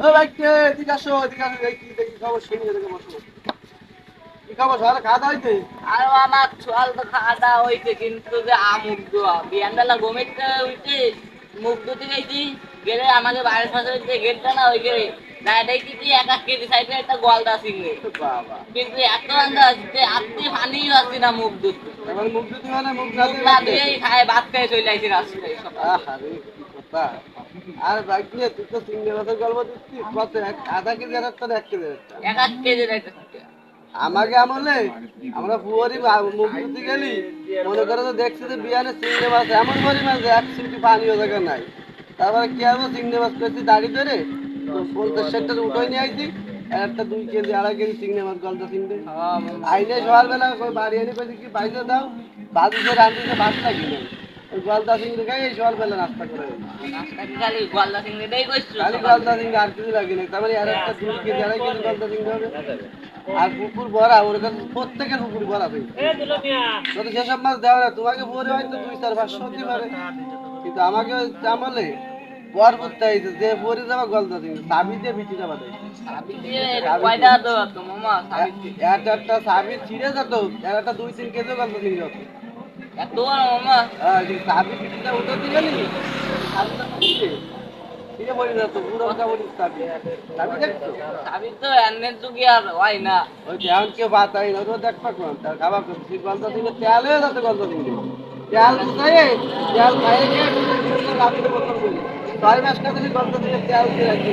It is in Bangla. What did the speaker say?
ও ভাই কে এদিকে আসো এই কি দেখি খবর শুনি এদিকে বসো কি খবর সকালে খাওয়া দাওয়া হইছে আর আমার চল তো খাওয়া দাওয়া হয়েছে কিন্তু যে আমুক দোয়া বিয়ানবেলা ঘুমিতে উঠে মুখ ধুতে গেছি গেলে আমাদের বাড়ির পাশে যে গেটটা না ওই গেলে দেখি কি 1 কেজি সাইজের একটা গলদা চিংড়ি বাবা কিন্তু এত আন্দাজ যে আপনি পানিই পাচ্ছি না মুখ ধুতে এবার মুখ দিতে মানে মুখ মুখ ঢালতে না লাগবে ধুয়েই খায় ভাত খেয়ে চলে আসি রাস্তায় সকালে আরে কি কথা আর ভাই কে তুই তো চিংড়ি মাছের গল্প দিচ্ছিস কত আধা কেজি আর একটা 1 কেজি একটা 1 কেজির একটা আমাকে আমলে আমরা পুয়ারি মুখ দিতে গেলি মনে করে তো দেখছি যে বিয়ানে চিংড়ি মাছ এমন পরিমাণ যে 1 সিমটি পানিও জায়গা নাই তারপরে কি হবো চিংড়ি মাছ করছি দাড়ি ধরে 50-60 উঠোই নিয়ে আইছি আর একটা 2 কেজি 2.5 কেজি চিংড়ি মাছ গলদা চিংড়ি আইনে সকালবেলা বাড়ি এনে কইছি কি বাইরে দাও বাজুতে রান্ধিতে ভাত লাগি না ওই গলদা চিংড়ি খাই এই সকালবেলা নাস্তা করে নাস্তা খালি গলদা চিংড়িটাই করছিল খালি গলদা চিংড়ি আর কিছু লাগে না তার মানে আর একটা 2 কেজি 2.5 কেজি গলদা চিংড়ি হবে আর পুকুর ভরা ওর কাছে প্রত্যেকের পুকুর ভরা ভাই যদি সেসব মাছ দেওয়া না তোমাকে ভরে হয়তো 2-4-500 হতে পারে কিন্তু আমাকে ওই আমলে বর করতে হয়েছে যে ভরে যাওয়া গলদা চিংড়ি চাবি দিয়ে বিচি যাবা দেয় সাবি দিয়ে কয়টা দেওয়া তো মামা সাবি দিয়ে একটা চাবি ছিঁড়ে যেত আর একটা 2-3 কেজি গলদা চিংড়ি হতো এত বড় মামা হ্যাঁ চাবি বিচিটা উঠতে গেলি চাবিটা ছিঁড়ে ছিঁড়ে পড়ে যেত পুরো চাবি চাবি দেখছো সাবি তো এনের যুগে আর হয় না ওই ধ্যান কেউ বাতাই না তো দেখবা কোন তার খাবার করছি গলদা চিংড়ি তেল হয়ে যাতে গলদা চিংড়ি তেল বুঝাই তেল খাইয়ে গিয়ে রাত্রে বোতল করি 6 মাস কাছে গলদা চিংড়ি তেল দিয়ে রাখি